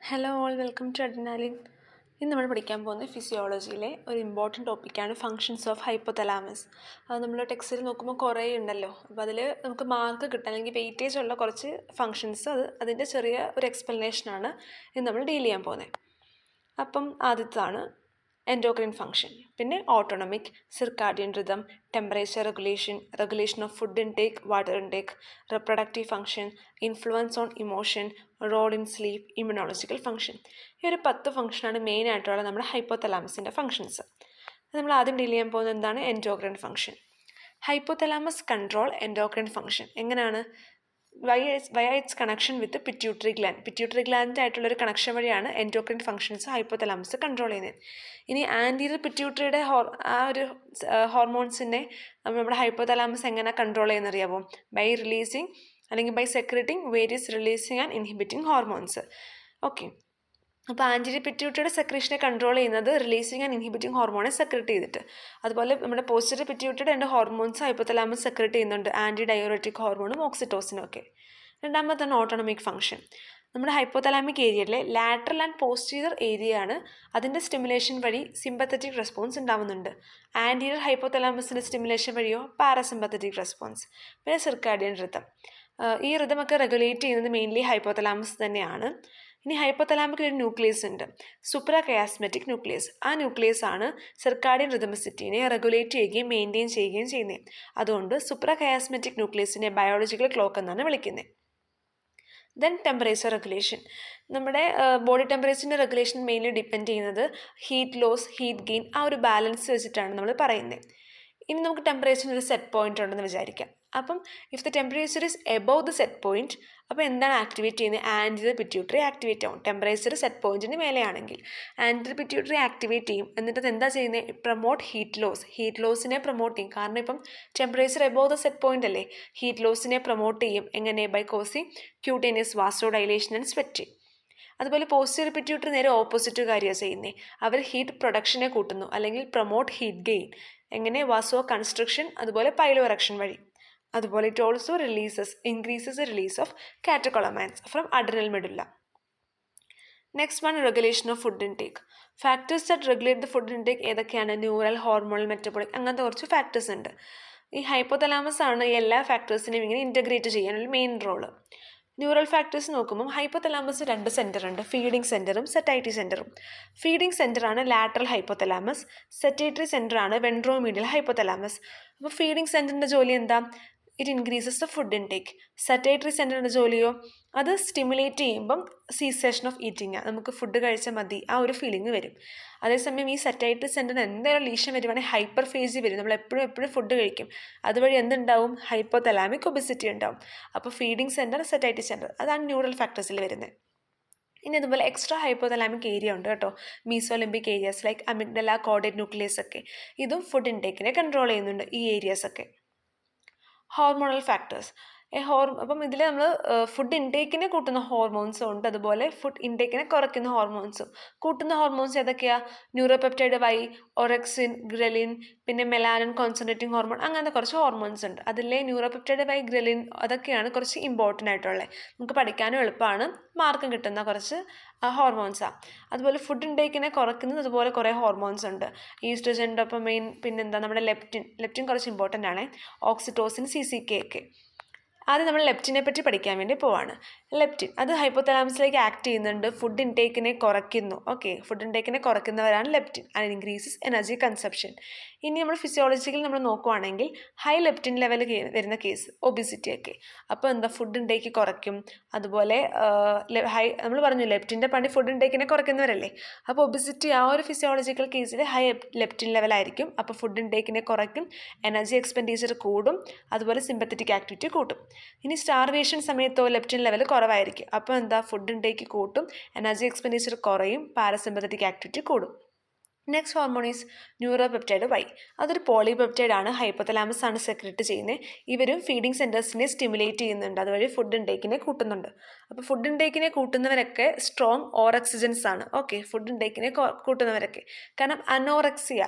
Hello all, welcome to adrenaline. ഇന്ന് നമ്മൾ പഠിക്കാൻ പോകുന്നത് ഫിസിയോളജിയിലെ ഒരു ഇമ്പോർട്ടൻറ്റ് ടോപ്പിക്കാണ് ഫങ്ഷൻസ് ഓഫ് ഹൈപ്പോതലാമസ്. അത് നമ്മൾ ടെക്സ്റ്റിൽ നോക്കുമ്പോൾ കുറേ ഉണ്ടല്ലോ. അപ്പോൾ അതിൽ നമുക്ക് മാർക്ക് കിട്ടാൻ അല്ലെങ്കിൽ വെയിറ്റേജ് ഉള്ള കുറച്ച് ഫങ്ഷൻസ് അതിൻ്റെ ചെറിയ ഒരു എക്സ്പ്ലനേഷനാണ് ഇന്ന് നമ്മൾ ഡീൽ ചെയ്യാൻ പോകുന്നത്. അപ്പം ആദ്യത്താണ് എൻഡോക്രൈൻ ഫങ്ഷൻ, പിന്നെ autonomic, circadian rhythm, temperature regulation of food intake, water intake, reproductive function, influence on emotion, role in sleep, immunological function. ഈ ഒരു 10 ഫംഗ്ഷനാണ് മെയിൻ ആയിട്ടുള്ള നമ്മുടെ ഹൈപ്പോതലാമസിൻ്റെ ഫങ്ഷൻസ്. നമ്മൾ ആദ്യം ഡീൽ ചെയ്യാൻ പോകുന്നത് എന്താണ്? Endocrine function. Hypothalamus control endocrine function. എങ്ങനെയാണ്? വയ it's connection with pituitary gland ആയിട്ടുള്ളൊരു കണക്ഷൻ വഴിയാണ് എൻഡോക്രൈൻ ഫങ്ഷൻസ് ഹൈപ്പോതലാമസ് കൺട്രോൾ ചെയ്യുന്നത്. ഇനി ആൻറ്റീരിയർ പിറ്റ്യൂട്ടറിയുടെ ആ ഒരു ഹോർമോൺസിനെ നമ്മുടെ ഹൈപ്പോതലാമസ് എങ്ങനെ കൺട്രോൾ ചെയ്യുന്നറിയാമോ? ബൈ റിലീസിങ് അല്ലെങ്കിൽ by secreting various releasing and inhibiting hormones. Okay, അപ്പോൾ ആൻറ്റീരിയർ പിറ്റ്യൂട്ടറിയുടെ സെക്രീഷനെ കൺട്രോൾ ചെയ്യുന്നത് റിലീസിങ് ആൻഡ് ഇൻഹിബിറ്റിംഗ് ഹോർമോണെ സെക്രറ്റ് ചെയ്തിട്ട്. അതുപോലെ നമ്മുടെ പോസ്റ്റീരിയർ പിറ്റ്യൂട്ടറിയുടെ 2 ഹോർമോൺസ് ഹൈപ്പോതലാമസ് സെക്രറ്റ് ചെയ്യുന്നുണ്ട്, ആൻറ്റി ഡയോററ്റിക് ഹോർമോണും ഓക്സിറ്റോസിനും ഒക്കെ. രണ്ടാമതാണ് ഓട്ടോണമിക് ഫംഗ്ഷൻ. നമ്മുടെ ഹൈപ്പോതലാമിക് ഏരിയയിലെ ലാറ്ററൽ ആൻഡ് പോസ്റ്റീരിയർ ഏരിയയാണ്. അതിൻ്റെ സ്റ്റിമുലേഷൻ വഴി സിമ്പത്തറ്റിക് റെസ്പോൺസ് ഉണ്ടാവുന്നുണ്ട്. ആൻറ്റീരിയർ ഹൈപ്പോതലാമസിൻ്റെ സ്റ്റിമുലേഷൻ വഴിയോ പാരാസിമ്പത്തറ്റിക് റെസ്പോൺസ്. പിന്നെ സിർക്കാഡിയൻ റിതം. ഈ റിതമൊക്കെ റെഗുലേറ്റ് ചെയ്യുന്നത് മെയിൻലി ഹൈപ്പോതലാമസ് തന്നെയാണ്. ഇനി ഹൈപ്പോതലാമിക് ഒരു ന്യൂക്ലിയസ് ഉണ്ട്, സൂപ്രാകയാസ്മെറ്റിക് ന്യൂക്ലിയസ്. ആ ന്യൂക്ലിയസ് ആണ് സിർക്കാഡിയൻ റിതമിസിറ്റിനെ റെഗുലേറ്റ് ചെയ്യുകയും മെയിൻറ്റെയിൻ ചെയ്യുകയും ചെയ്യുന്നത്. അതുകൊണ്ട് സൂപ്രാകയാസ്മെറ്റിക് ന്യൂക്ലിയസിനെ ബയോളജിക്കൽ ക്ലോക്ക് എന്നാണ് വിളിക്കുന്നത്. Then temperature regulation. നമ്മുടെ ബോഡി ടെമ്പറേച്ചറിൻ്റെ റെഗുലേഷൻ മെയിൻലി ഡിപ്പെൻഡ് ചെയ്യുന്നത് ഹീറ്റ് ലോസ്, ഹീറ്റ് ഗെയിൻ, ആ ഒരു ബാലൻസ് വെച്ചിട്ടാണ് നമ്മൾ പറയുന്നത്. ഇനി നമുക്ക് ടെമ്പറേച്ചറിന് ഒരു സെറ്റ് പോയിന്റ് ഉണ്ടെന്ന് വിചാരിക്കാം. അപ്പം if the temperature is above the set point, അപ്പോൾ എന്താണ് ആക്ടിവേറ്റ് ചെയ്യുന്നത്? ആൻറ്റീരിയർ പിറ്റ്യൂട്ടറി ആക്ടിവേറ്റ് ആവും. ടെമ്പറേച്ചർ സെറ്റ് പോയിന്റിന് മേലെയാണെങ്കിൽ ആൻറ്റീരിയർ പിറ്റ്യൂട്ടറി ആക്ടിവേറ്റ് ചെയ്യും. എന്നിട്ട് അത് എന്താ ചെയ്യുന്നത്? പ്രൊമോട്ട് ഹീറ്റ് ലോസിനെ പ്രൊമോട്ട് ചെയ്യും. കാരണം ഇപ്പം temperature above the set point അല്ലേ, ഹീറ്റ് ലോസിനെ പ്രൊമോട്ട് ചെയ്യും. എങ്ങനെ? By causing cutaneous vasodilation and sweating. അതുപോലെ പോസ്റ്റീരിയർ പിറ്റ്യൂട്ടറി നേരെ ഓപ്പോസിറ്റ് കാര്യമാണ് ചെയ്യുന്നത്. അവർ ഹീറ്റ് പ്രൊഡക്ഷനെ കൂട്ടുന്നു, അല്ലെങ്കിൽ പ്രൊമോട്ട് ഹീറ്റ് ഗെയിൻ. എങ്ങനെ? വാസോ കൺസ്ട്രക്ഷൻ, അതുപോലെ പൈലോ എറക്ഷൻ വഴി. അതുപോലെ it also increases release of catecholamines from adrenal medulla. Next one, regulation of food intake. Factors that regulate the food intake ഏതൊക്കെയാണ്? ന്യൂറൽ, ഹോർമോണൽ, മെറ്റബോളിക്, അങ്ങനത്തെ കുറച്ച് ഫാക്ടേഴ്സ് ഉണ്ട്. ഈ ഹൈപ്പോതലാമസ് ആണ് ഈ എല്ലാ ഫാക്ടേഴ്സിനെയും ഇങ്ങനെ ഇൻറ്റഗ്രേറ്റ് ചെയ്യാനുള്ള മെയിൻ റോള്. ന്യൂറൽ ഫാക്ടേഴ്സ് നോക്കുമ്പോൾ ഹൈപ്പോതലാമസ് 2 സെൻറ്റർ ഉണ്ട്, ഫീഡിംഗ് സെൻറ്ററും സെറ്റൈറ്റി സെൻറ്ററും. ഫീഡിംഗ് സെൻറ്ററാണ് ലാറ്ററൽ ഹൈപ്പോതലാമസ്, സെറ്റേറ്ററി സെൻറ്ററാണ് വെൻട്രോമീഡിയൽ ഹൈപ്പോതലാമസ്. അപ്പോൾ ഫീഡിംഗ് സെൻറ്ററിൻ്റെ ജോലി എന്താ? It increases the food intake. Satiety സെൻറ്ററിൻ്റെ ജോലിയോ? അത് സ്റ്റിമുലേറ്റ് ചെയ്യുമ്പം സീസേഷൻ ഓഫ് ഈറ്റിംഗ്, നമുക്ക് ഫുഡ് കഴിച്ചാൽ മതി, ആ ഒരു ഫീലിംഗ് വരും. അതേസമയം ഈ സെറ്റൈറ്ററി സെൻറ്ററിന് എന്തെങ്കിലും ലീഷൻ വരുവാണെങ്കിൽ ഹൈപ്പർഫേസി വരും, നമ്മൾ എപ്പോഴും ഫുഡ് കഴിക്കും. അതുവഴി എന്തുണ്ടാവും? ഹൈപ്പോതലാമിക് ഒബിസിറ്റി ഉണ്ടാവും. അപ്പോൾ ഫീഡിംഗ് സെൻറ്റർ, സെറ്റൈറ്റി സെൻറ്റർ, അതാണ് ന്യൂറൽ ഫാക്ടേഴ്സിൽ വരുന്നത്. ഇനി അതുപോലെ എക്സ്ട്രാ ഹൈപ്പോതലാമിക് ഏരിയ ഉണ്ട് കേട്ടോ, mesolimbic areas like amygdala, caudate nucleus ഒക്കെ. ഇതും ഫുഡ് ഇൻടേക്കിനെ കൺട്രോൾ ചെയ്യുന്നുണ്ട്, ഈ ഏരിയാസ് ഒക്കെ. Hormonal factors. അപ്പം ഇതിൽ നമ്മൾ ഫുഡ് ഇൻടേക്കിനെ കൂട്ടുന്ന ഹോർമോൺസും ഉണ്ട്, അതുപോലെ ഫുഡ് ഇൻടേക്കിനെ കുറയ്ക്കുന്ന ഹോർമോൺസും. കൂട്ടുന്ന ഹോർമോൺസ് ഏതൊക്കെയാണ്? ന്യൂറോപെപ്റ്റൈഡ് വൈ, ഒറക്സിൻ, ഗ്രലിൻ, പിന്നെ മെലാനിൻ കോൺസെൻട്രേറ്റിംഗ് ഹോർമോൺ, അങ്ങനത്തെ കുറച്ച് ഹോർമോൺസ് ഉണ്ട്. അതിലെ ന്യൂറോപെപ്റ്റൈഡ് വൈ, ഗ്രലിൻ, അതൊക്കെയാണ് കുറച്ച് ഇമ്പോർട്ടൻ്റ് ആയിട്ടുള്ളത്, നമുക്ക് പഠിക്കാനും എളുപ്പമാണ്, മാർക്കും കിട്ടുന്ന കുറച്ച് ഹോർമോൺസാണ്. അതുപോലെ ഫുഡ് ഇൻടേക്കിനെ കുറയ്ക്കുന്നത് അതുപോലെ കുറേ ഹോർമോൺസ് ഉണ്ട്. ഈസ്ട്രജൻ, ഡോപ്പമൈൻ, പിന്നെന്താ നമ്മുടെ ലെപ്റ്റിൻ കുറച്ച് ഇമ്പോർട്ടൻ്റ് ആണ്, ഓക്സിറ്റോസിൻ, CCK ഒക്കെ. ആദ്യം നമ്മൾ ലെപ്റ്റിനെ പറ്റി പഠിക്കാൻ വേണ്ടി പോവാണ്. ലെപ്റ്റിൻ അത് ഹൈപ്പോതലാമസിലേക്ക് ആക്ട് ചെയ്യുന്നുണ്ട്, ഫുഡ് ഇൻടേക്കിനെ കുറയ്ക്കുന്നു. ഓക്കെ, ഫുഡ് ഇൻടേക്കിനെ കുറയ്ക്കുന്നവരാണ് leptin, and increases energy consumption. ഇനി നമ്മൾ ഫിസിയോളജിക്കൽ നമ്മൾ നോക്കുവാണെങ്കിൽ ഹൈ ലെപ്റ്റിൻ ലെവൽ വരുന്ന കേസ് ഒബിസിറ്റി ഒക്കെ. അപ്പോൾ എന്താ? ഫുഡ് ഇൻടേക്ക് കുറയ്ക്കും. അതുപോലെ നമ്മൾ പറഞ്ഞു ലെപ്റ്റിൻ്റെ പണി ഫുഡ് ഇൻടേക്കിനെ കുറയ്ക്കുന്നവരല്ലേ. അപ്പോൾ ഒബിസിറ്റി ആ ഒരു ഫിസിയോളജിക്കൽ കേസിൽ ഹൈ ലെപ്റ്റിൻ ലെവലായിരിക്കും. അപ്പോൾ ഫുഡ് ഇൻടേക്കിനെ കുറയ്ക്കും, എനർജി എക്സ്പെൻഡിച്ചർ കൂടും, അതുപോലെ സിമ്പത്തറ്റിക് ആക്ടിവിറ്റി കൂട്ടും. ഇനി സ്റ്റാർവേഷൻ സമയത്തോ ലെപ്റ്റിൻ ലെവൽ കുറവായിരിക്കും. അപ്പോൾ എന്താ? ഫുഡ് ഇൻടേക്ക് കൂട്ടും, എനർജി എക്സ്പെൻഡിച്ചർ കുറയും, പാരസിമ്പത്തറ്റിക് ആക്ടിവിറ്റി കൂടും. Next hormone is neuropeptide Y. അതൊരു പോളിപെപ്റ്റൈഡ് ആണ്, ഹൈപ്പോതലാമസ് ആണ് സെക്രറ്റ് ചെയ്യുന്നത്. ഇവരും ഫീഡിംഗ് സെൻറ്റേഴ്സിനെ സ്റ്റിമുലേറ്റ് ചെയ്യുന്നുണ്ട്, അതുവഴി ഫുഡ് ഇൻടേക്കിനെ കൂട്ടുന്നുണ്ട്. അപ്പോൾ ഫുഡ് ഇൻടേക്കിനെ കൂട്ടുന്നവരൊക്കെ സ്ട്രോങ് ഓറക്സിജൻസ് ആണ്. ഓക്കെ, ഫുഡ് ഇൻടേക്കിനെ കൂട്ടുന്നവരൊക്കെ. കാരണം അനോറക്സിയ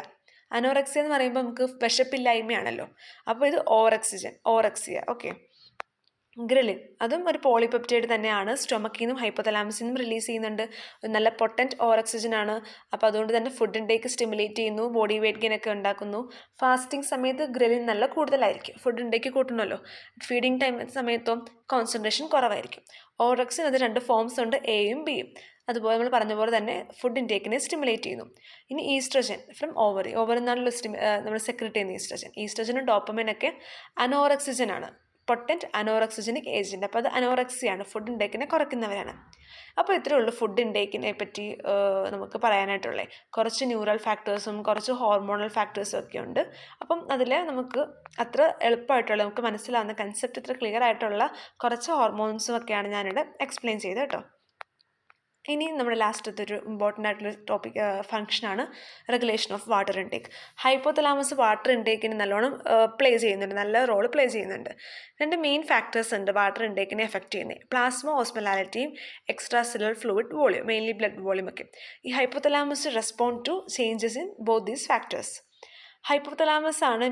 എന്ന് പറയുമ്പോൾ നമുക്ക് വിശപ്പില്ലായ്മയാണല്ലോ. അപ്പോൾ ഇത് ഓറക്സിയ. ഓക്കെ, ഗ്രിലിൻ അതും ഒരു പോളിപെപ്റ്റൈഡ് തന്നെയാണ്. സ്റ്റൊമക്കിൽ നിന്നും ഹൈപ്പോതലാമസിൽ നിന്നും റിലീസ് ചെയ്യുന്നുണ്ട്. നല്ല പൊട്ടൻറ്റ് ഓറക്സിജൻ ആണ്. അപ്പോൾ അതുകൊണ്ട് തന്നെ ഫുഡ് ഇൻടേക്ക് സ്റ്റിമുലേറ്റ് ചെയ്യുന്നു, ബോഡി വെയിറ്റ് ഗെയിൻ ഒക്കെ ഉണ്ടാക്കുന്നു. ഫാസ്റ്റിംഗ് സമയത്ത് ഗ്രിലിൻ നല്ല കൂടുതലായിരിക്കും. ഫുഡ് ഇൻടേക്ക് കൂട്ടണമല്ലോ. ഫീഡിങ് ടൈം സമയത്തും കോൺസെൻട്രേഷൻ കുറവായിരിക്കും. ഓറക്സിൻ അത് 2 ഫോംസ് ഉണ്ട്, എയും ബിയും. അതുപോലെ നമ്മൾ പറഞ്ഞ പോലെ തന്നെ ഫുഡ് ഇൻടേക്കിനെ സ്റ്റിമുലേറ്റ് ചെയ്യുന്നു. ഇനി ഈസ്ട്രജൻ ഫ്രം ഓവറി എന്നാണല്ലോ നമ്മൾ സെക്രറ്റ് ചെയ്യുന്ന ഈസ്ട്രജനും ഡോപ്പമിനൊക്കെ അനോറക്സിജൻ ആണ്, പൊട്ടൻറ്റ് അനോറക്സിജനിക് ഏജൻറ്റ്. അപ്പോൾ അത് അനോറക്സിയാണ്, ഫുഡ് ഇൻടേക്കിനെ കുറയ്ക്കുന്നവരാണ്. അപ്പോൾ ഇത്രയേ ഉള്ളൂ ഫുഡ് ഇൻടേക്കിനെ പറ്റി നമുക്ക് പറയാനായിട്ടുള്ളത്. കുറച്ച് ന്യൂറൽ ഫാക്ടേഴ്സും കുറച്ച് ഹോർമോണൽ ഫാക്ടേഴ്സും ഒക്കെ ഉണ്ട്. അപ്പം അതിൽ നമുക്ക് അത്ര എളുപ്പമായിട്ടുള്ള, നമുക്ക് മനസ്സിലാവുന്ന കൺസെപ്റ്റ് ഇത്ര ക്ലിയർ ആയിട്ടുള്ള കുറച്ച് ഹോർമോൺസും ഒക്കെയാണ് ഞാനിവിടെ എക്സ്പ്ലെയിൻ ചെയ്തത് കേട്ടോ. ഇനി നമ്മുടെ ലാസ്റ്റത്തെ ഒരു ഇമ്പോർട്ടൻ്റ് ആയിട്ടുള്ള ടോപ്പിക് ഫംഗ്ഷനാണ് regulation of water intake. Hypothalamus water ഇൻടേക്കിന് നല്ലോണം പ്ലേ ചെയ്യുന്നുണ്ട്, നല്ല റോൾ പ്ലേ ചെയ്യുന്നുണ്ട്. 2 മെയിൻ ഫാക്ടേഴ്സ് ഉണ്ട് വാട്ടർ ഇൻടേക്കിനെ എഫക്റ്റ് ചെയ്യുന്നത്: പ്ലാസ്മ ഓസ്മോലാരിറ്റിയും extracellular fluid volume, mainly blood volume ഒക്കെ. ഈ hypothalamus respond to changes in both these factors. Hypothalamus ആണ്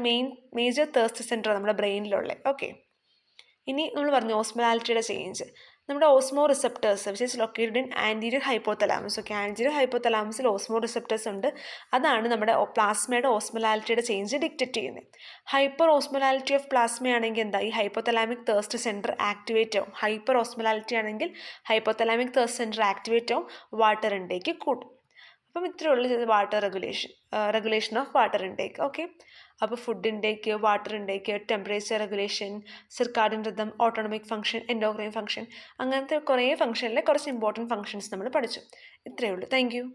മേജർ തേഴ്സ്റ്റ് സെൻറ്റർ നമ്മുടെ ബ്രെയിനിലുള്ളത്. ഓക്കെ, ഇനി നമ്മൾ പറഞ്ഞു ഓസ്മോലാരിറ്റിയുടെ ചേഞ്ച്. നമ്മുടെ osmoreceptors which is located in anterior hypothalamus. Okay, anterior ഹൈപ്പോതലാമസിൽ Osmo receptors ഉണ്ട്. അതാണ് നമ്മുടെ പ്ലാസ്മയുടെ ഓസ്മോലാരിറ്റിയുടെ ചേഞ്ച് ഡിക്റ്റേറ്റ് ചെയ്യുന്നത്. ഹൈപ്പർ ഓസ്മോലാരിറ്റി ഓഫ് പ്ലാസ്മ ആണെങ്കിൽ എന്താ, ഈ ഹൈപ്പോതലാമിക് തേഴ്സ്റ്റ് സെൻറ്റർ ആക്ടിവേറ്റ് ആവും. ഹൈപ്പർ ഓസ്മോലാരിറ്റി ആണെങ്കിൽ ഹൈപ്പോതലാമിക് തേഴ്സ്റ്റ് സെൻറ്റർ ആക്ടിവേറ്റ് ആവും, വാട്ടർ ഇൻടേക്ക് കൂട്ടും. അപ്പം ഇത്രയേ ഉള്ളൂ water regulation of water intake. Okay, അപ്പോൾ food intake, water intake, temperature regulation, circadian rhythm, autonomic function, endocrine function, അങ്ങനത്തെ കുറേ ഫംഗ്ഷനിലെ കുറച്ച് ഇമ്പോർട്ടൻറ്റ് ഫംഗ്ഷൻസ് നമ്മൾ പഠിച്ചു. ഇത്രയേ ഉള്ളൂ. Thank you.